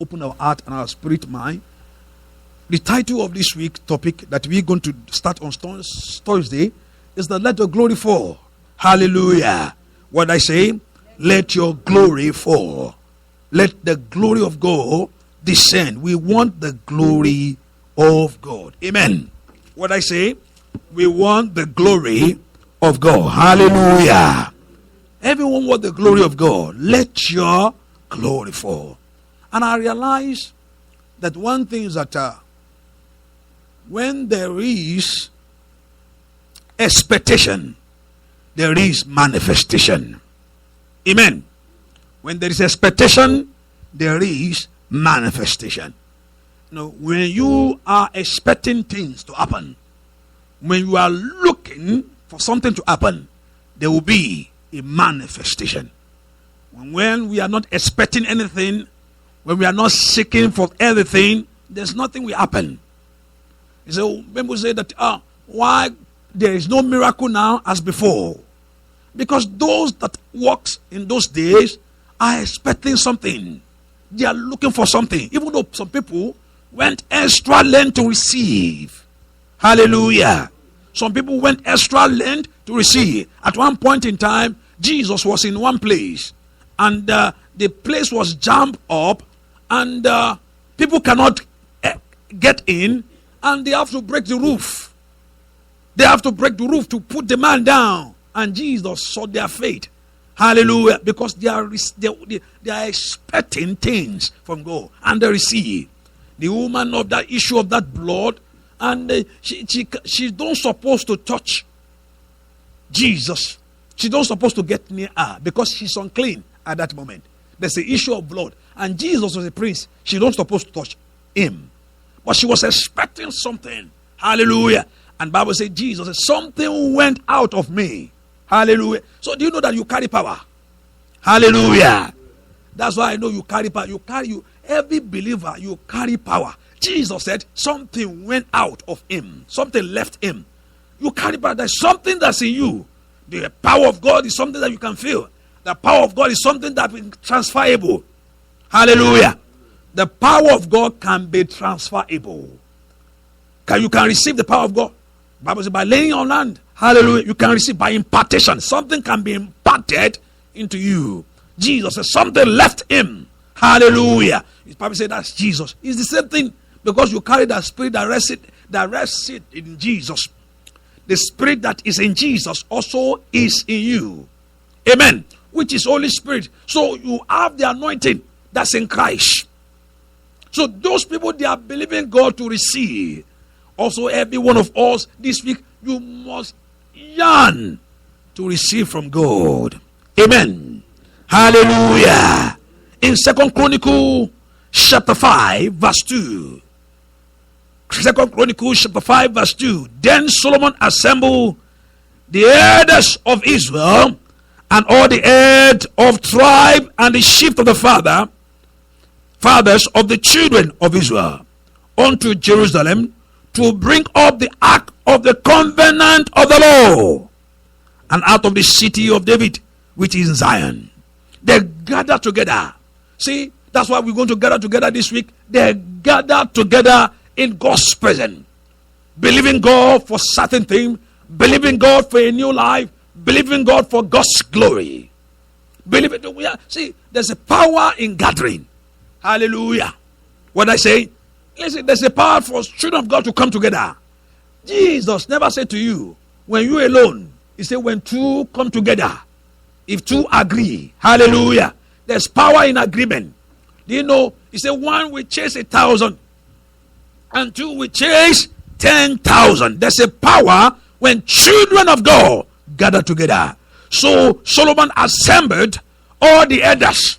open our heart and our spirit mind. The title of this week's topic that we're going to start on Thursday is that let your glory fall. Hallelujah. What I say? Let your glory fall. Let the glory of God descend. We want the glory of God. Amen. What I say? We want the glory of God. Hallelujah. Everyone want the glory of God. Let your glory fall. And I realize that one thing is that when there is expectation, there is manifestation. Amen. When there is expectation, there is manifestation. You know, when you are expecting things to happen, when you are looking for something to happen, there will be a manifestation. When we are not expecting anything, when we are not seeking for everything, there's nothing will happen. So people say that why there is no miracle now as before? Because those that walked in those days are expecting something. They are looking for something. Even though some people went extra length to receive. Hallelujah. Some people went extra length to receive. At one point in time, Jesus was in one place. And the place was jammed up. And people cannot get in. And they have to break the roof. They have to break the roof to put the man down. And Jesus saw their faith. Hallelujah. Because they are expecting things from God. And they receive. The woman of that issue of that blood. And she don't supposed to touch Jesus. She don't supposed to get near her. Because she's unclean at that moment. There's the issue of blood. And Jesus was a prince. She don't supposed to touch him. But she was expecting something. Hallelujah. And Bible says, Jesus said, something went out of me. Hallelujah. So do you know that you carry power? Hallelujah. That's why I know you carry power. Every believer, you carry power. Jesus said, something went out of him. Something left him. You carry power. There's something that's in you. The power of God is something that you can feel. The power of God is something that is transferable. Hallelujah. The power of God can be transferable. You can receive the power of God. The Bible says by laying on hand. Hallelujah. You can receive by impartation. Something can be imparted into you. Jesus says something left him. Hallelujah. The Bible says that's Jesus. It's the same thing because you carry that spirit that rests in Jesus. The spirit that is in Jesus also is in you. Amen. Which is Holy Spirit. So you have the anointing that's in Christ. So those people, they are believing God to receive. Also, every one of us this week, you must yearn to receive from God. Amen. Hallelujah. In 2 Chronicles chapter 5 verse 2. 2 Chronicles chapter 5 verse 2. Then Solomon assembled the elders of Israel and all the head of tribe and the chief of the fathers of the children of Israel unto Jerusalem to bring up the ark of the covenant of the Lord and out of the city of David which is in Zion. They gather together. See, that's why we're going to gather together this week. They gather together in God's presence, believing God for certain things, believing God for a new life, believing God for God's glory. See, there's a power in gathering. Hallelujah. What I say? Listen, there's a power for children of God to come together. Jesus never said to you, when you alone, he said when two come together, if two agree. Hallelujah. There's power in agreement. Do you know? He said one will chase 1,000 and two will chase 10,000. There's a power when children of God gather together. So Solomon assembled all the elders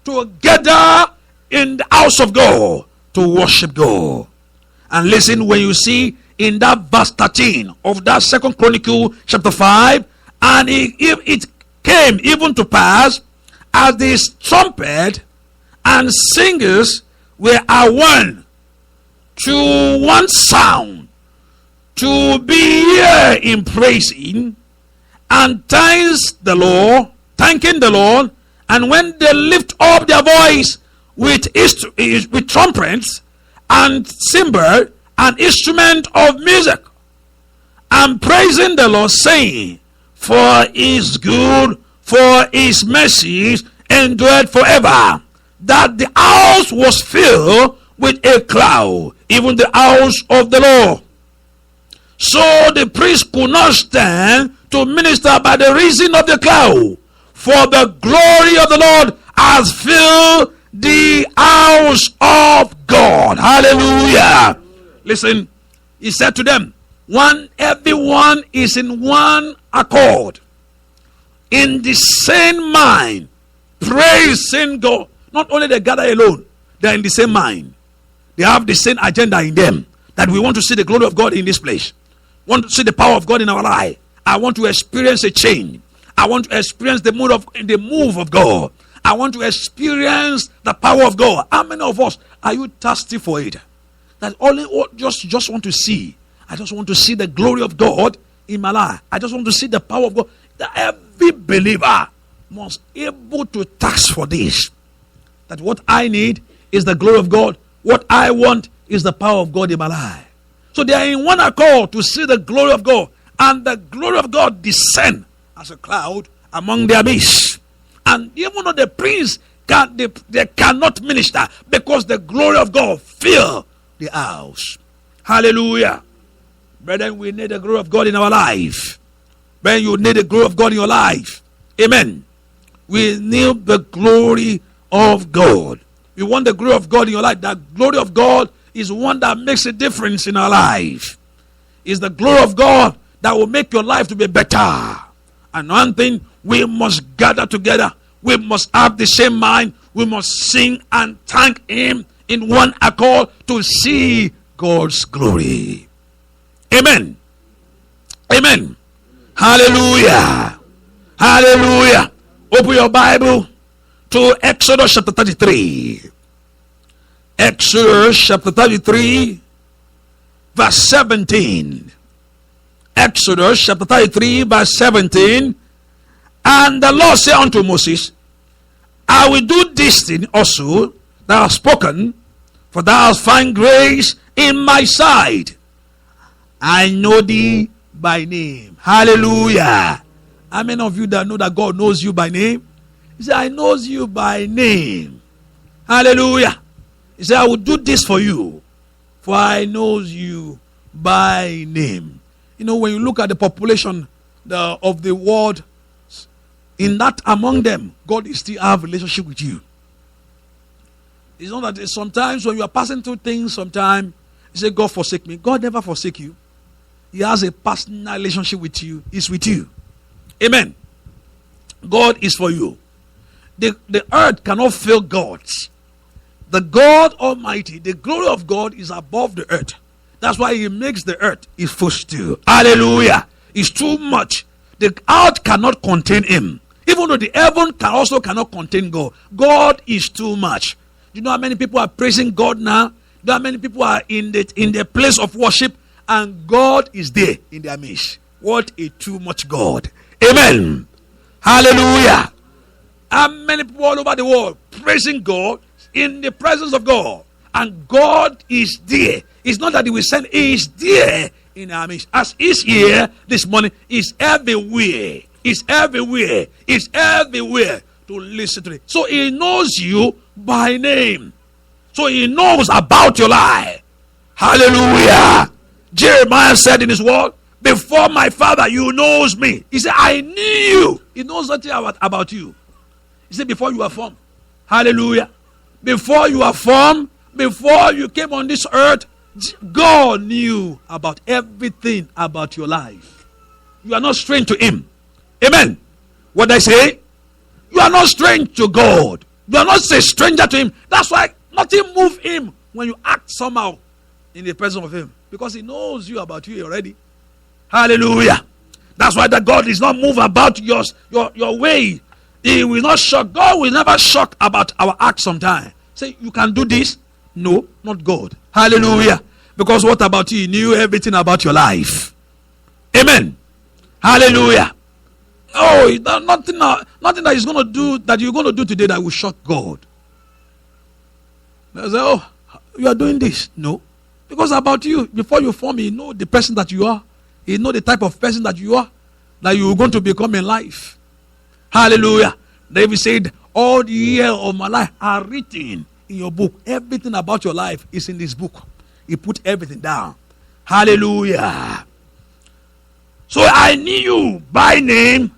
together in the house of God to worship God. And listen, when you see in that verse 13 of that 2 Chronicles chapter 5, and it came even to pass as this trumpet and singers were one to one sound to be here in praising and thanking the Lord, and when they lift up their voice with trumpets and cymbal and instrument of music, and praising the Lord, saying, for his good, for his mercies endureth forever. That the house was filled with a cloud, even the house of the Lord. So the priest could not stand to minister by the reason of the cloud, for the glory of the Lord has filled the house of God. Hallelujah. Listen, he said to them, everyone is in one accord, in the same mind, praising God. Not only they gather alone, they are in the same mind. They have the same agenda in them, that we want to see the glory of God in this place, want to see the power of God in our life. I want to experience a change. I want to experience the move of God. I want to experience the power of God. How many of us are you thirsty for it? That only just want to see. I just want to see the glory of God in my life. I just want to see the power of God. That every believer must be able to thirst for this. That what I need is the glory of God. What I want is the power of God in my life. So they are in one accord to see the glory of God. And the glory of God descend as a cloud among their midst. And even though the priests they cannot minister, because the glory of God fill the house. Hallelujah. Brethren, we need the glory of God in our life. Brethren, you need the glory of God in your life. Amen. We need the glory of God. We want the glory of God in your life. The glory of God is one that makes a difference in our life. It's the glory of God that will make your life to be better. And one thing, we must gather together. We must have the same mind. We must sing and thank Him in one accord to see God's glory. Amen. Amen. Hallelujah. Hallelujah. Open your Bible to Exodus chapter 33. Exodus chapter 33, verse 17. Exodus chapter 33, verse 17. And the Lord said unto Moses, I will do this thing also that I have spoken, for thou hast found grace in my sight. I know thee by name. Hallelujah. How many of you that know that God knows you by name? He said, I knows you by name. Hallelujah. He said, I will do this for you, for I knows you by name. You know, when you look at the population of the world, in that among them, God is still have a relationship with you. It's not that sometimes when you are passing through things, sometimes you say, God forsake me. God never forsake you. He has a personal relationship with you. He's with you. Amen. God is for you. The earth cannot fail God. The God Almighty, the glory of God is above the earth. That's why He makes the earth His footstool. Hallelujah. It's too much. The earth cannot contain Him. Even though the heaven cannot contain God. God is too much. Do you know how many people are praising God now? Do you know how many people are in the place of worship and God is there in their midst? What a too much God. Amen. Hallelujah. How many people all over the world praising God in the presence of God, and God is there. It's not that He will send, He is there in our midst. As He's here this morning, He's everywhere. He's everywhere. He's everywhere to listen to it. So He knows you by name. So He knows about your life. Hallelujah. Jeremiah said in his word, before my father, you knows me. He said, I knew you. He knows nothing about you. He said, before you were formed. Hallelujah. Before you were formed, before you came on this earth, God knew about everything about your life. You are not strange to Him. Amen. What I say? You are not strange to God. You are not a stranger to Him. That's why nothing moves Him when you act somehow in the presence of Him. Because He knows you about you already. Hallelujah. That's why that God is not moved about your way. He will not shock. God will never shock about our acts sometimes. Say, you can do this? No, not God. Hallelujah. Because what about you? He knew everything about your life. Amen. Hallelujah. Oh, nothing that is going to do, that you're going to do today that will shock God. They say, oh, you are doing this. No. Because about you, before you form, you know the person that you are. You know the type of person that you are, that you are going to become in life. Hallelujah. David said, all the years of my life are written in your book. Everything about your life is in this book. He put everything down. Hallelujah. So I knew you by name.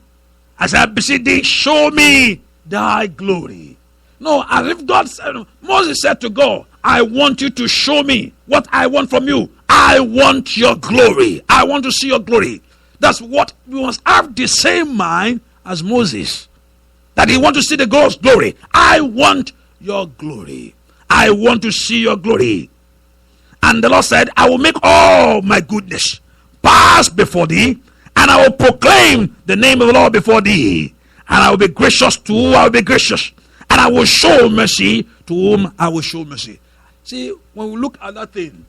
As I beseech thee, show me thy glory. No, as if God said, Moses said to God, I want you to show me what I want from you. I want your glory. I want to see your glory. That's what we must have, the same mind as Moses. That he want to see the God's glory. I want your glory. I want to see your glory. And the Lord said, I will make all my goodness pass before thee, and I will proclaim the name of the Lord before thee. And I will be gracious to whom I will be gracious, and I will show mercy to whom I will show mercy. See, when we look at that thing,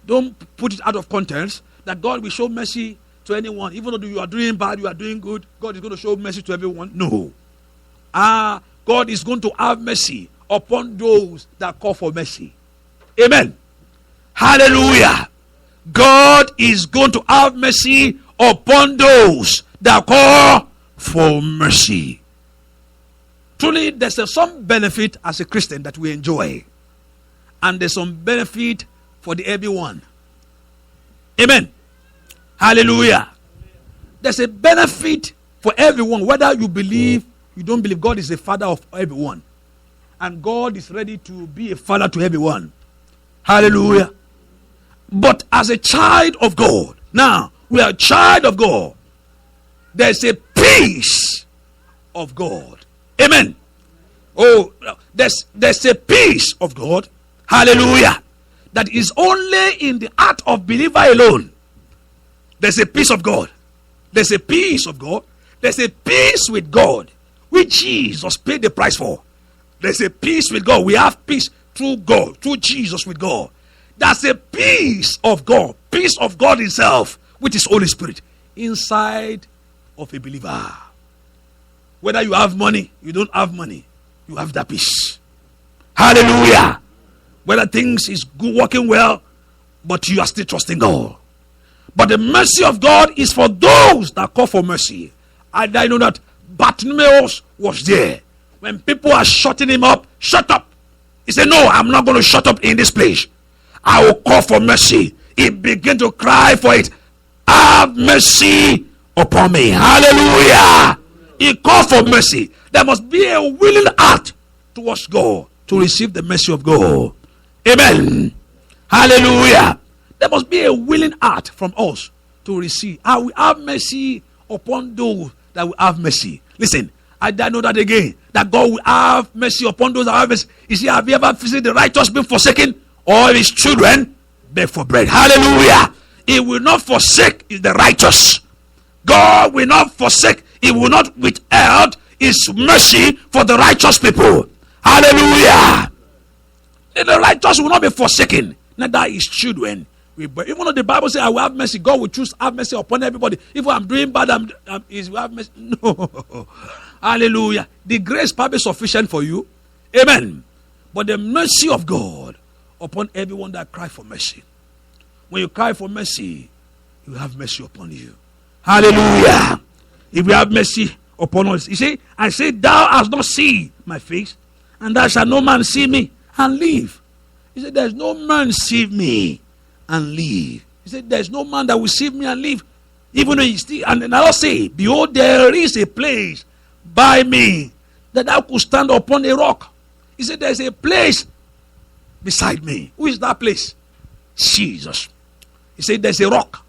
don't put it out of context that God will show mercy to anyone. Even though you are doing bad, you are doing good, God is going to show mercy to everyone. No. God is going to have mercy upon those that call for mercy. Amen. Hallelujah. God is going to have mercy upon those that call for mercy. Truly, there's some benefit as a Christian that we enjoy. And there's some benefit for the everyone. Amen. Hallelujah. There's a benefit for everyone, whether you believe, you don't believe. God is the father of everyone. And God is ready to be a father to everyone. Hallelujah. But as a child of God, now we are a child of God, there's a peace of God. Amen. Oh, there's a peace of God. Hallelujah. That is only in the heart of believer alone. There's a peace of God. There's a peace of God. There's a peace with God, which Jesus paid the price for. There's a peace with God. We have peace through God, through Jesus with God. That's a peace of God himself, which is Holy Spirit, inside of a believer. Whether you have money, you don't have money, you have that peace. Hallelujah. Whether things is good, working well, but you are still trusting God. But the mercy of God is for those that call for mercy. And I know that Bartimaeus was there. When people are shutting him up, shut up. He said, no, I'm not going to shut up in this place. I will call for mercy. He began to cry for it. Have mercy upon me. Hallelujah. He called for mercy. There must be a willing heart towards God to receive the mercy of God. Amen. Hallelujah. There must be a willing heart from us to receive. I will have mercy upon those that will have mercy. Listen, I know that again. That God will have mercy upon those that have mercy. You see, have you ever seen the righteous being forsaken, or his children beg for bread? Hallelujah. He will not forsake the righteous. God will not forsake. He will not withhold his mercy for the righteous people. Hallelujah. The righteous will not be forsaken, neither his children. Even though the Bible says I will have mercy, God will choose to have mercy upon everybody. If I'm doing bad, He will have mercy. No. Hallelujah. The grace probably sufficient for you. Amen. But the mercy of God upon everyone that cry for mercy. When you cry for mercy, He will have mercy upon you. Hallelujah. If you have mercy upon us. You see, I say, thou hast not seen my face, and thou shalt no man see me and live. He said, there's no man see me and live. He said, there's no man that will see me and live. Even though he still, and I'll say, behold, there is a place by me that thou could stand upon a rock. He said, there's a place beside me. Who is that place? Jesus. He said, there's a rock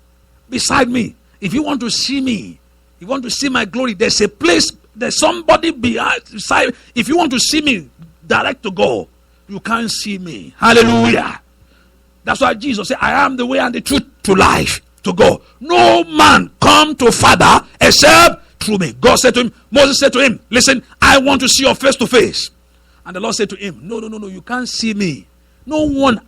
beside me. If you want to see me, if you want to see my glory, there's a place, there's somebody beside. If you want to see me, direct to God. You can't see me. Hallelujah. That's why Jesus said, I am the way and the truth to life, to God. No man come to Father except through me. God said to him, Moses said to him, listen, I want to see your face to face. And the Lord said to him, no, you can't see me. No one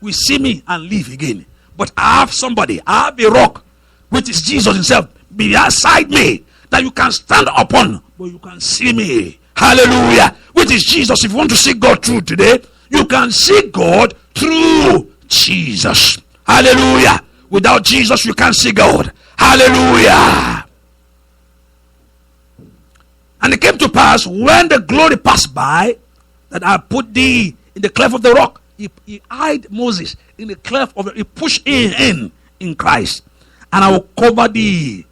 will see me and live again. But I have somebody, I have a rock, which is Jesus himself, beside me, that you can stand upon, but you can see me. Hallelujah. Which is Jesus. If you want to see God through today, you can see God through Jesus. Hallelujah. Without Jesus, you can't see God. Hallelujah. And it came to pass, when the glory passed by, that I put thee in the cleft of the rock. He hid Moses in the cleft of the, he pushed in Christ. And I will cover thee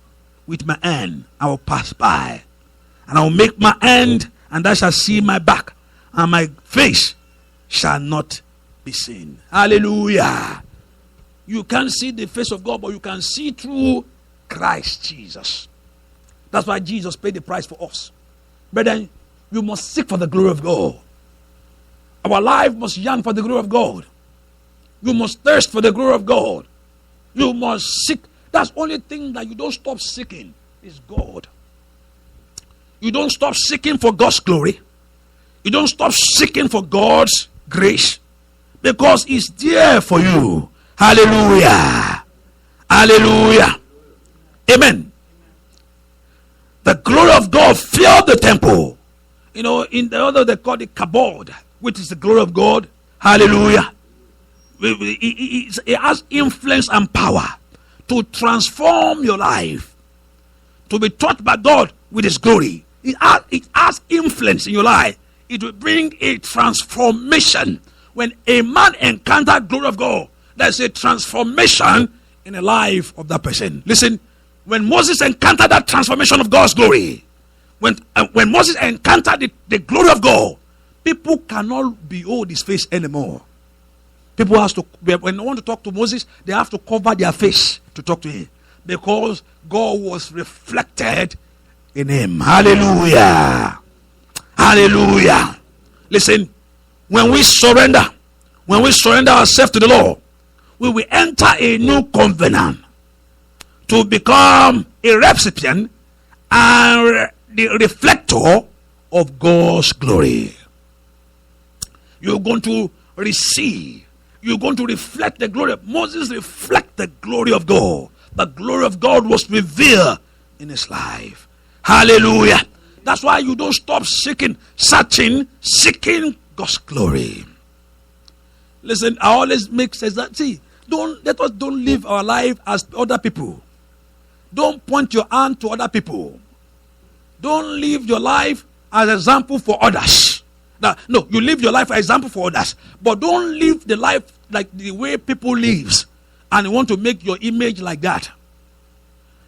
with my hand. I will pass by. And I will make my hand, and thou shalt see my back, and my face shall not be seen. Hallelujah. You can't see the face of God, but you can see through Christ Jesus. That's why Jesus paid the price for us. Brethren, you must seek for the glory of God. Our life must yearn for the glory of God. You must thirst for the glory of God. You must seek. That's the only thing that you don't stop seeking is God. You don't stop seeking for God's glory. You don't stop seeking for God's grace, because it's there for you. Hallelujah. Hallelujah. Amen. The glory of God filled the temple. You know, in the other they call it kabod, which is the glory of God. Hallelujah. It has influence and power to transform your life, to be taught by God with His glory. It has influence in your life. It will bring a transformation. When a man encounters the glory of God, there's a transformation in the life of that person. Listen, when Moses encountered that transformation of God's glory, when Moses encountered the glory of God, people cannot behold his face anymore. People have to, when they want to talk to Moses, they have to cover their face to talk to him, because God was reflected in him. Hallelujah. Hallelujah. Listen, when we surrender ourselves to the Lord, we will enter a new covenant to become a recipient and the reflector of God's glory. You're going to receive. You're going to reflect the glory of Moses. Reflect the glory of God. The glory of God was revealed in his life. Hallelujah. That's why you don't stop seeking God's glory. Listen, I always make sense that, see, let us don't live our life as other people. Don't point your hand to other people. Don't live your life as example for others. Now, no, you live your life as example for others, but don't live the life like the way people live, and you want to make your image like that.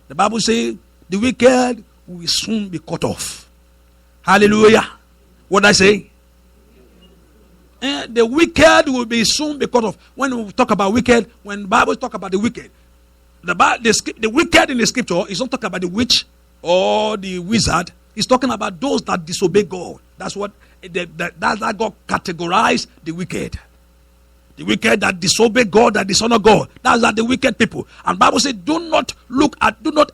The Bible says the wicked will soon be cut off. Hallelujah. What did I say? The wicked will be soon be cut off. When we talk about wicked, when the Bible talk about the wicked, the wicked in the scripture is not talking about the witch or the wizard. It's talking about those that disobey God. That's what that God categorized the wicked. The wicked that disobey God, that dishonor God. That's the wicked people. And the Bible says, do not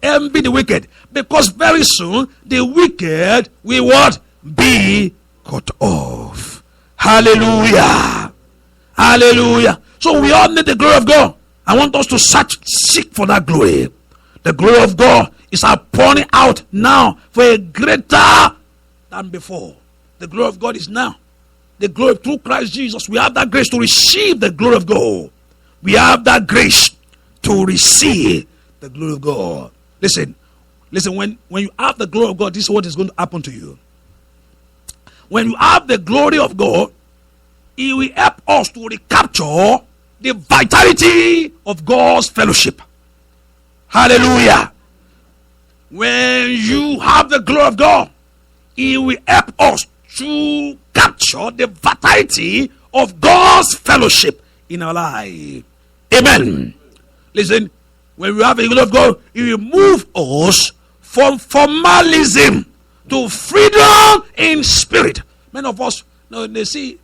envy the wicked, because very soon the wicked will what? Be cut off. Hallelujah. Hallelujah. So we all need the glory of God. I want us to seek for that glory. The glory of God is pouring out now for a greater than before. The glory of God is now. The glory through Christ Jesus. We have that grace to receive the glory of God. We have that grace to receive the glory of God. Listen, when you have the glory of God, this is what is going to happen to you. When you have the glory of God, it will help us to recapture the vitality of God's fellowship. Hallelujah. When you have the glory of God, it will help us to capture the vitality of God's fellowship in our life. Amen. Listen, when we have the glory of God, it will move us from formalism to freedom in spirit. Many of us, they see,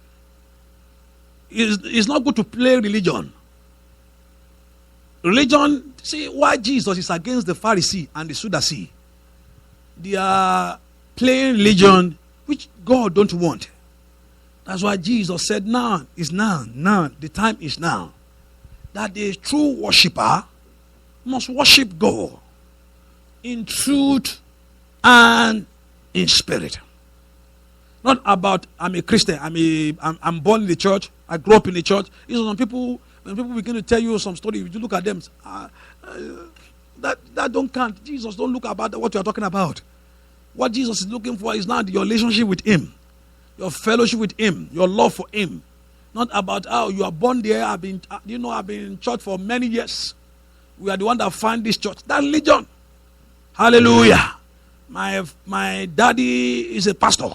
it's not good to play religion. Religion, see why Jesus is against the Pharisee and the Sadducee. They are playing religion which God don't want. That's why Jesus said, now is now, the time is now. That the true worshiper must worship God in truth and in spirit. Not about I'm a Christian. I'm born in the church. I grew up in the church. You know, some people, when people begin to tell you some story, you look at them. That don't count. Jesus don't look about what you are talking about. What Jesus is looking for is not your relationship with Him, your fellowship with Him, your love for Him. Not about how you are born there. I've been in church for many years. We are the one that find this church. That religion. Hallelujah. My daddy is a pastor.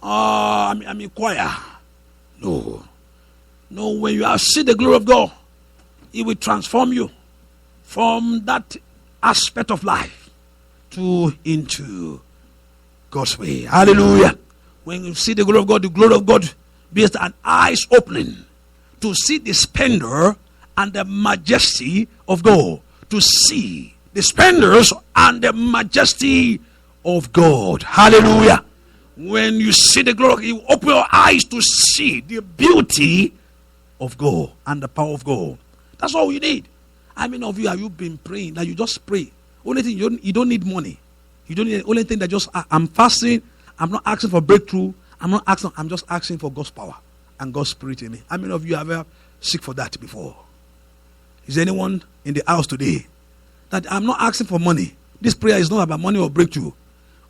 I'm a choir. No. When you have seen the glory of God, He will transform you from that aspect of life into God's way. Hallelujah. When you see the glory of God be an eyes opening to see the splendor and the majesty of God. To see the splendors and the majesty of God. Hallelujah. When you see the glory, you open your eyes to see the beauty of God and the power of God. That's all you need. How many of you have you been praying that you just pray? Only thing you don't need money. You don't need only thing that just I'm fasting. I'm not asking for breakthrough. I'm just asking for God's power and God's spirit in me. How many of you have ever seek for that before? Is anyone in the house today that I'm not asking for money? This prayer is not about money or breakthrough.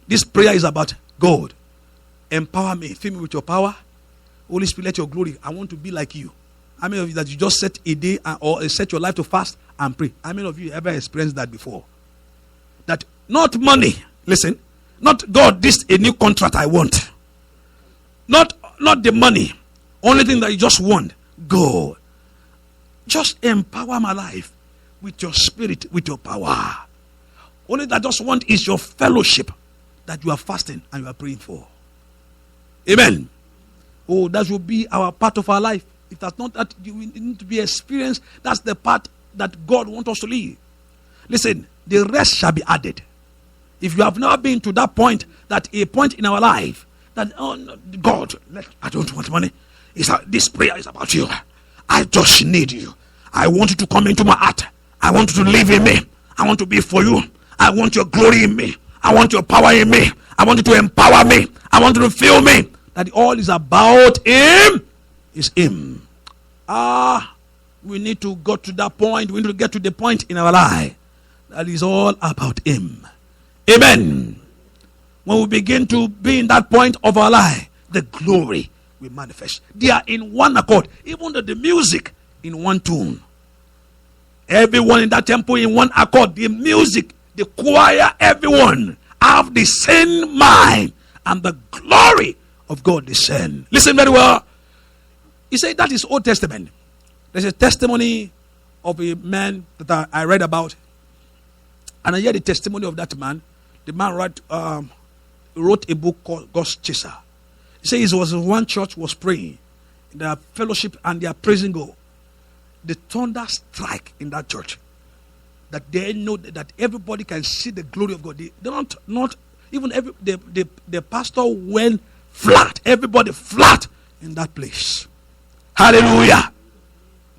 This prayer is about God. Empower me. Fill me with your power. Holy Spirit, let your glory. I want to be like you. How many of you that you just set a day or set your life to fast and pray? How many of you ever experienced that before? That not money. Listen. Not God, this a new contract I want. Not the money. Only thing that you just want. God. Just empower my life with your spirit, with your power. Only that I just want is your fellowship that you are fasting and you are praying for. Amen. Oh, that will be our part of our life. If that's not that, you need to be experienced. That's the part that God wants us to live. Listen, the rest shall be added. If you have never been to that point, that a point in our life, that, oh, no, God, I don't want money. This prayer is about you. I just need you. I want you to come into my heart. I want you to live in me. I want to be for you. I want your glory in me. I want your power in me. I want you to empower me. I want you to fill me. That all is about Him is Him. We need to go to that point. We need to get to the point in our life that is all about Him. Amen. When we begin to be in that point of our life, the glory will manifest. They are in one accord. Even the music in one tune. Everyone in that temple in one accord. The music, the choir, everyone have the same mind. And the glory of God descend. Listen very well. He said that is Old Testament. There's a testimony of a man that I read about. And I hear the testimony of that man. The man wrote a book called God's Chaser. He says it was one church was praying in their fellowship and they are praising God. The thunder strike in that church. That they know that everybody can see the glory of God. They don't even the pastor went flat. Everybody flat in that place. Hallelujah.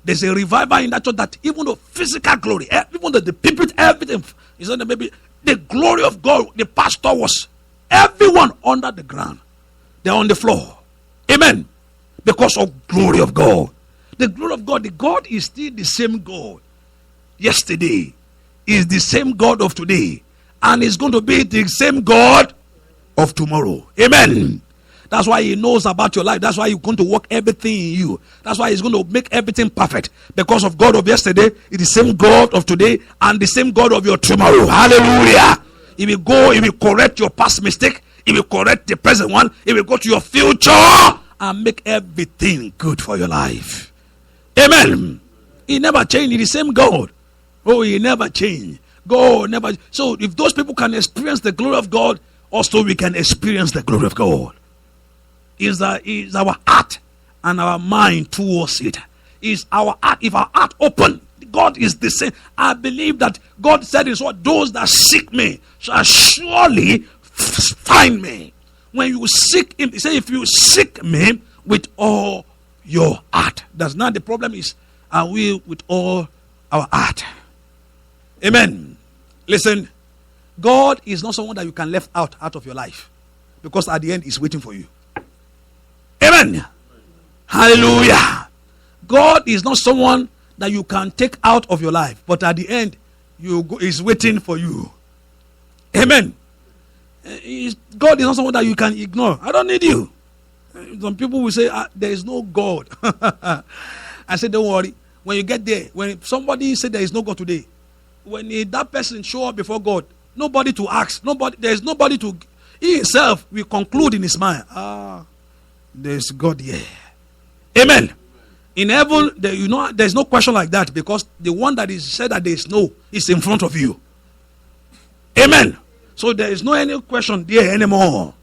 There's a revival in that church that even the physical glory, even the people, everything is on the maybe the glory of God. The pastor was everyone under the ground. They're on the floor. Amen. Because of glory of God. The glory of God, the God is still the same God. Yesterday is the same God of today. And it's going to be the same God of tomorrow. Amen. That's why He knows about your life. That's why He's going to work everything in you. That's why He's going to make everything perfect. Because of God of yesterday is the same God of today and the same God of your tomorrow. Hallelujah. He will go, He will correct your past mistake. He will correct the present one. He will go to your future and make everything good for your life. Amen. He never changed. He's the same God. Oh, He never changed. God never. So if those people can experience the glory of God, also we can experience the glory of God. Is our heart and our mind towards it. Is our heart, if our heart open, God is the same. I believe that God said is what those that seek me shall surely find me. When you seek Him, He said, if you seek me with all your heart. That's not the problem. Is are we with all our heart? Amen. Listen, God is not someone that you can left out of your life. because at the end, He's waiting for you. Amen. Hallelujah. God is not someone that you can take out of your life, but at the end, He's waiting for you. Amen. God is not someone that you can ignore. I don't need you. Some people will say, there is no God. I said, don't worry. When you get there, when somebody said there is no God today, when that person show up before God, nobody to ask, there is nobody to, he himself will conclude in his mind, there's God here. Amen. In heaven, there's no question like that, because the one that is said that there is no is in front of you. Amen. So there is no any question there anymore.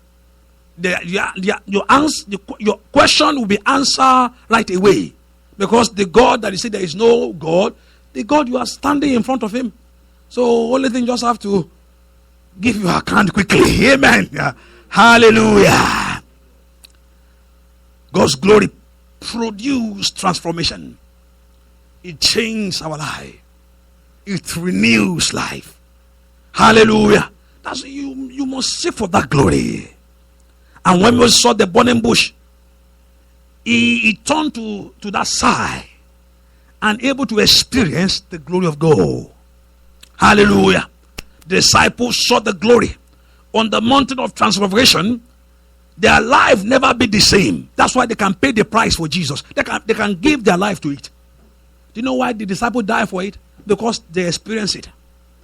Your question will be answered right away, because the God that you say there is no God, the God, you are standing in front of Him. So only thing, just have to give your account quickly. Amen. Hallelujah. God's glory produces transformation. It changes our life. It renews life. Hallelujah. That's you must seek for that glory. And when we saw the burning bush, he turned to that side and able to experience the glory of God. Hallelujah. The disciples saw the glory on the mountain of transfiguration. Their life never be the same. That's why they can pay the price for Jesus. They can give their life to it. Do you know why the disciples die for it? Because they experience it.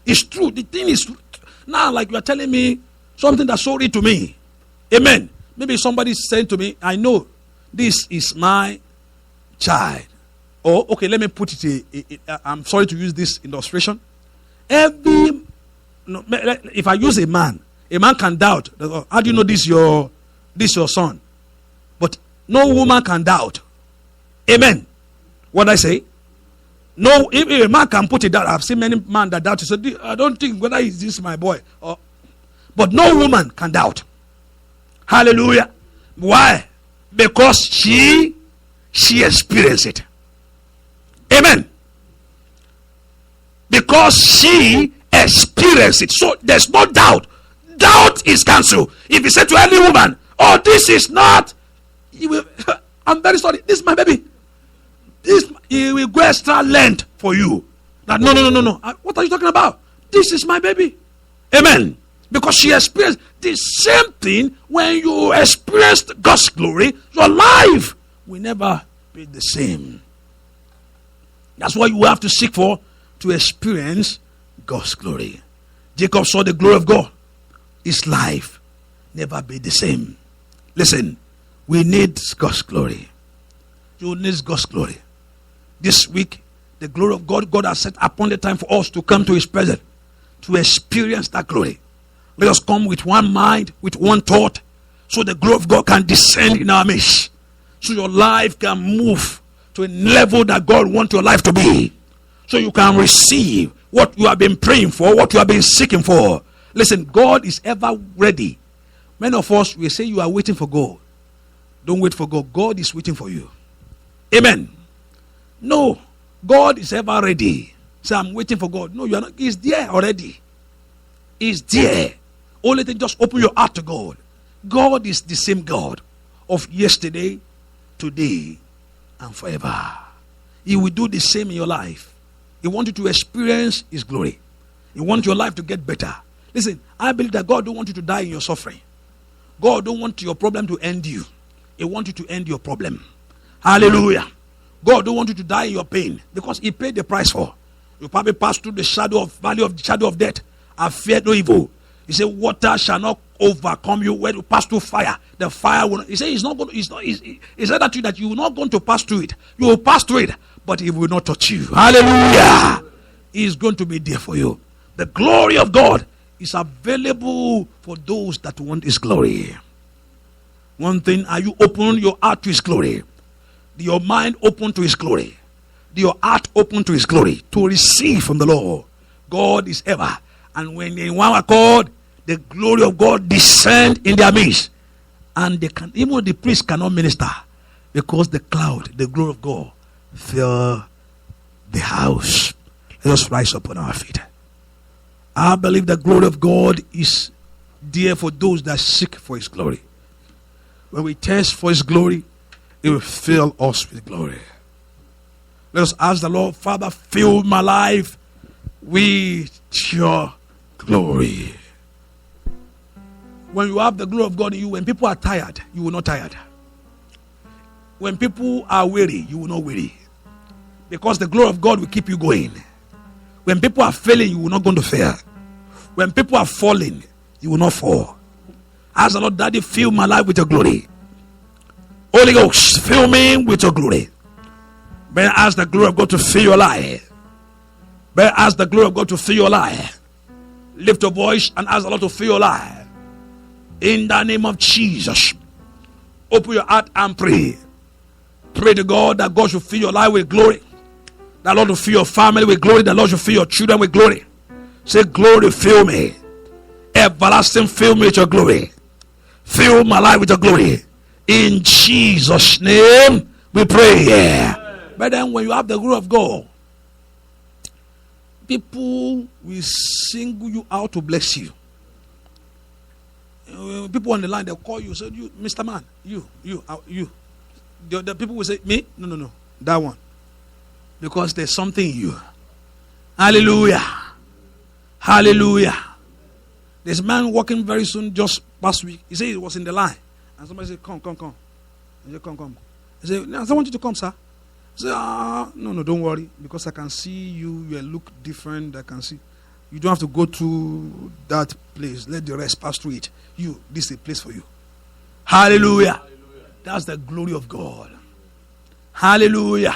It's true. The thing is, now like you are telling me something that's so real to me. Amen. Maybe somebody is saying to me, I know this is my child. Or, okay, let me put it, I'm sorry to use this illustration. If I use a man can doubt. How do you know this your son? But no woman can doubt. Amen. What I say? No, if a man can put it down. I've seen many men that doubt. So I don't think whether is this my boy. But no woman can doubt. Hallelujah. Why? Because she experienced it. Amen. Because she experienced it. So there's no doubt. Doubt is cancelled. If you say to any woman, oh, this is not, I'm very sorry, this is my baby. He will go extra length for you. That no. What are you talking about? This is my baby. Amen. Because she experienced the same thing. When you experienced God's glory, your life will never be the same. That's what you have to seek for, to experience God's glory. Jacob saw the glory of God. His life never be the same. Listen, we need God's glory. You need God's glory. This week, the glory of God has set upon the time for us to come to His presence, to experience that glory. Let us come with one mind, with one thought, so the glory of God can descend in our midst, so your life can move to a level that God wants your life to be, so you can receive what you have been praying for, what you have been seeking for. Listen, God is ever ready. Many of us, we say you are waiting for God. Don't wait for God. God is waiting for you. Amen. No, God is ever ready. Say, I'm waiting for God. No, you are not. He's there already. He's there. Only thing, just open your heart to God. God is the same God of yesterday, today, and forever. He will do the same in your life. He wants you to experience His glory. He wants your life to get better. Listen, I believe that God don't want you to die in your suffering. God don't want your problem to end you. He wants you to end your problem. Hallelujah. God don't want you to die in your pain, because He paid the price for. You probably pass through the valley of the shadow of death. I fear no evil. He said, water shall not overcome you when you pass through fire. The fire will not. He said, he said that you are not going to pass through it. You will pass through it, but it will not touch you. Hallelujah. He is going to be there for you. The glory of God is available for those that want His glory. One thing, are you open your heart to His glory? Your mind open to His glory? Your heart open to His glory to receive from the Lord? God is ever. And when in one accord, the glory of God descend in their midst. And even the priest cannot minister, because the cloud, the glory of God, fill the house. Let us rise up on our feet. I believe the glory of God is dear for those that seek for his glory. When we thirst for his glory, it will fill us with glory. Let us ask the Lord, Father, fill my life with your glory. When you have the glory of God in you, when people are tired, you will not tired. When people are weary, you will not weary. Because the glory of God will keep you going. When people are failing, you will not going to fail. When people are falling, you will not fall. Ask the Lord, Daddy, fill my life with your glory. Holy Ghost, fill me with your glory. Better ask the glory of God to fill your life. Better ask the glory of God to fill your life. Lift your voice and ask the Lord to fill your life. In the name of Jesus. Open your heart and pray. Pray to God that God should fill your life with glory. That Lord will fill your family with glory. That Lord should fill your children with glory. Say, glory, fill me. Everlasting, fill me with your glory. Fill my life with your glory. In Jesus' name we pray. But then when you have the glory of God, people will single you out to bless you. People on the line, they'll call you, say, you, Mr. Man, you. The people will say, me? No, that one. Because there's something in you. Hallelujah. Hallelujah. There's a man walking very soon, just last week. He said he was in the line. And somebody said, come. He said, come. He said, I want you to come, sir. I said, no, don't worry. Because I can see you look different. I can see. You don't have to go to that place. Let the rest pass through it. This is a place for you. Hallelujah. Hallelujah. That's the glory of God. Hallelujah.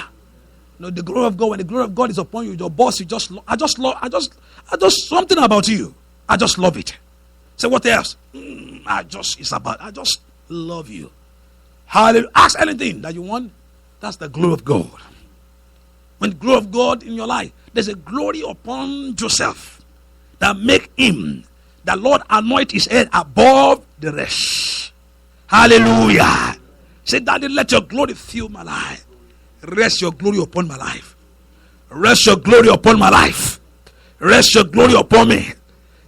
No, the glory of God, when the glory of God is upon you, your boss, I just something about you. I just love it. Say, what else? I just love you. Hallelujah. Ask anything that you want. That's the glory of God. When the glory of God in your life, there's a glory upon Joseph that make him, the Lord anoint his head above the rest. Hallelujah. Say, Daddy, let your glory fill my life. Rest your glory upon my life. Rest your glory upon my life. Rest your glory upon me.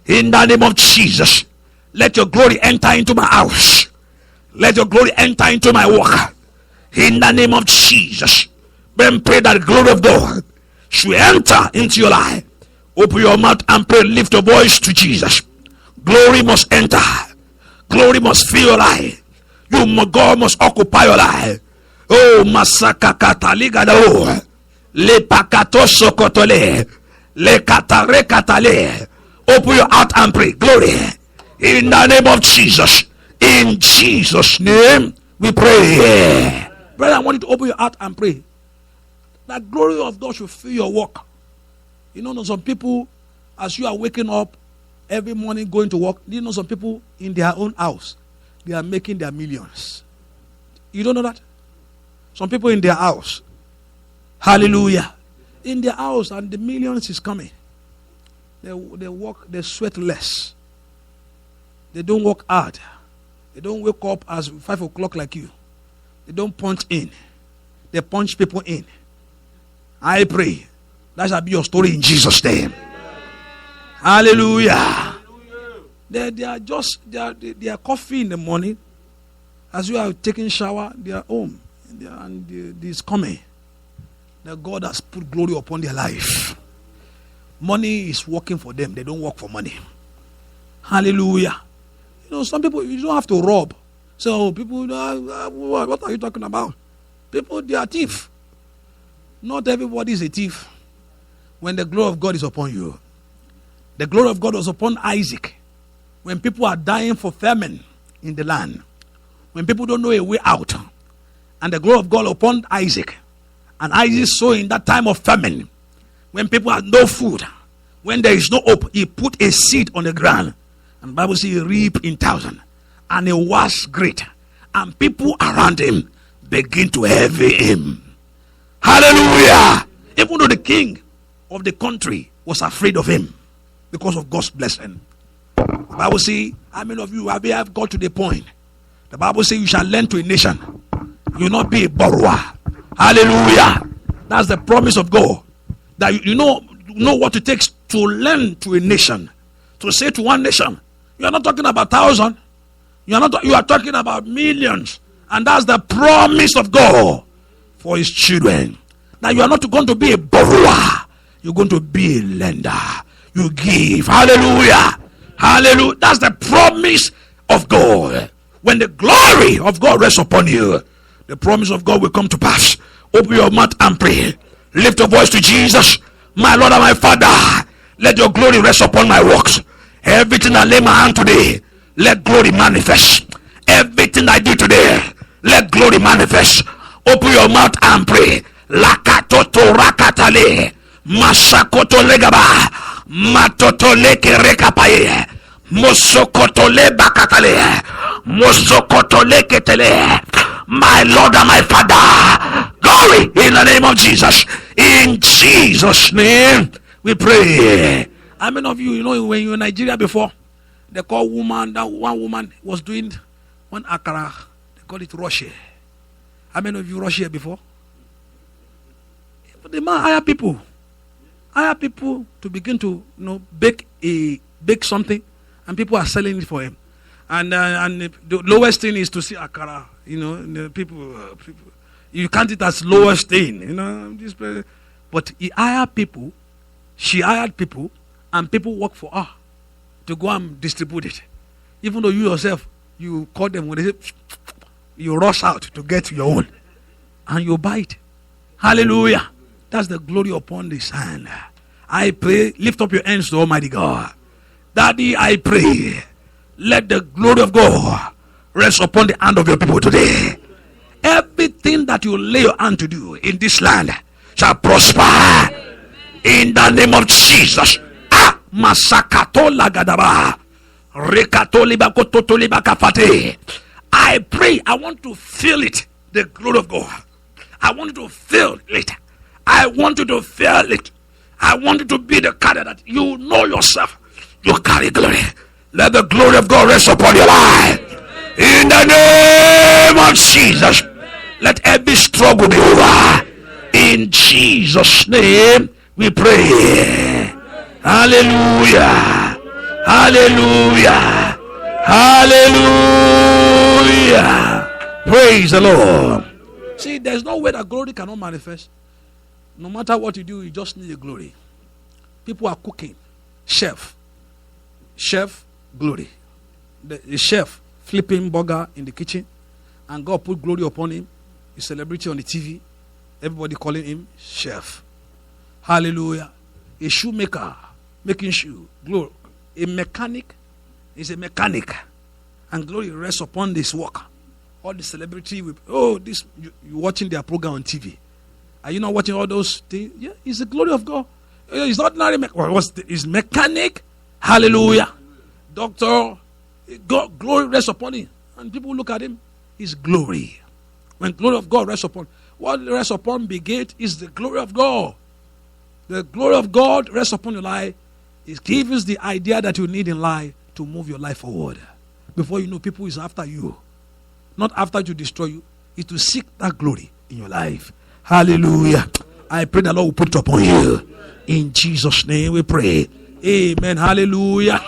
In the name of Jesus. Let your glory enter into my house. Let your glory enter into my work. In the name of Jesus. Then pray that the glory of God should enter into your life. Open your mouth and pray. Lift your voice to Jesus. Glory must enter. Glory must fill your life. God must occupy your life. Oh, masaka kataliga da le pakato sokotole le katare katale. Open your heart and pray. Glory in the name of Jesus. In Jesus' name we pray. Brother, I want you to open your heart and pray. That glory of God should fill your work. You know, some people, as you are waking up every morning going to work, you know, some people in their own house, they are making their millions. You don't know that? Some people in their house, hallelujah, in their house, and the millions is coming. They work, they sweat less. They don't work hard. They don't wake up at 5 o'clock like you. They don't punch in. They punch people in. I pray that shall be your story in Jesus' name. Hallelujah. They are coffee in the morning. As you are taking shower, they are home. And this coming. That God has put glory upon their life. Money is working for them. They don't work for money. Hallelujah. You know, some people, you don't have to rob. So people, what are you talking about? People, they are thieves. Not everybody is a thief. When the glory of God is upon you. The glory of God was upon Isaac. When people are dying for famine in the land. When people don't know a way out. And the glory of God upon Isaac. And Isaac saw in that time of famine. When people had no food. When there is no hope. He put a seed on the ground. And the Bible says he reaped in thousands. And it was great. And people around him begin to envy him. Hallelujah. Even though the king of the country was afraid of him. Because of God's blessing. The Bible says, how many of you have got to the point? The Bible says you shall lend to a nation. You will not be a borrower. Hallelujah. That's the promise of God. That you know what it takes to lend to a nation. To say to one nation, You are not talking about thousands. You are talking about millions. And that's the promise of God for his children. Now you are not going to be a borrower. You're going to be a lender. You give. Hallelujah. Hallelujah. That's the promise of God. When the glory of God rests upon you, the promise of God will come to pass. Open your mouth and pray. Lift your voice to Jesus. My Lord and my Father, let your glory rest upon my works. Everything I lay my hand today, let glory manifest. Everything I do today, let glory manifest. Open your mouth and pray. Lakatoto rakatale, masakoto legaba, matoto leke rekapaye, mosokoto le bakatale, mosokoto leke tele. My Lord and my Father, glory in the name of Jesus. In Jesus' name we pray. How many of you, when you were in Nigeria before, they call woman, that one woman was doing one akara, they call it Russia. How many of you rush here before? But the man hire people to begin to bake something, and people are selling it for him. And the lowest thing is to see akara. People you count it as lowest thing. But he hired people. She hired people, and people work for her to go and distribute it. Even though you yourself, you call them when they say, you rush out to get your own, and you buy it. Hallelujah. That's the glory upon this hand. I pray, lift up your hands to Almighty God. Daddy, I pray, let the glory of God rest upon the hand of your people today. Everything that you lay your hand to do in this land shall prosper in the name of Jesus. Masakato lagadaba, rekato libakoto libakafate. I pray, I want to feel it, the glory of God. I want you to feel it. I want you to feel it. I want you to be the carrier that you know yourself. You carry glory. Let the glory of God rest upon your life. In the name of Jesus, let every struggle be over. In Jesus' name we pray. Hallelujah. Hallelujah. Hallelujah. Praise the Lord. See, there's no way that glory cannot manifest. No matter what you do, you just need the glory. People are cooking. Chef, glory. The chef flipping burger in the kitchen, and God put glory upon him. He's a celebrity on the TV. Everybody calling him chef. Hallelujah. A shoemaker making shoe. Glory. A mechanic is a mechanic. And glory rests upon this work. All the celebrity with, you watching their program on TV. Are you not watching all those things? Yeah, it's the glory of God. It's ordinary it's mechanic. Hallelujah. Doctor, God, glory rests upon him. And people look at him, his glory. When glory of God rests upon, what rests upon Brigade is the glory of God. The glory of God rests upon your life. It gives the idea that you need in life to move your life forward. Before you know, people is after you. Not after to destroy you. It's to seek that glory in your life. Hallelujah. I pray the Lord will put it upon you. In Jesus' name we pray. Amen. Hallelujah.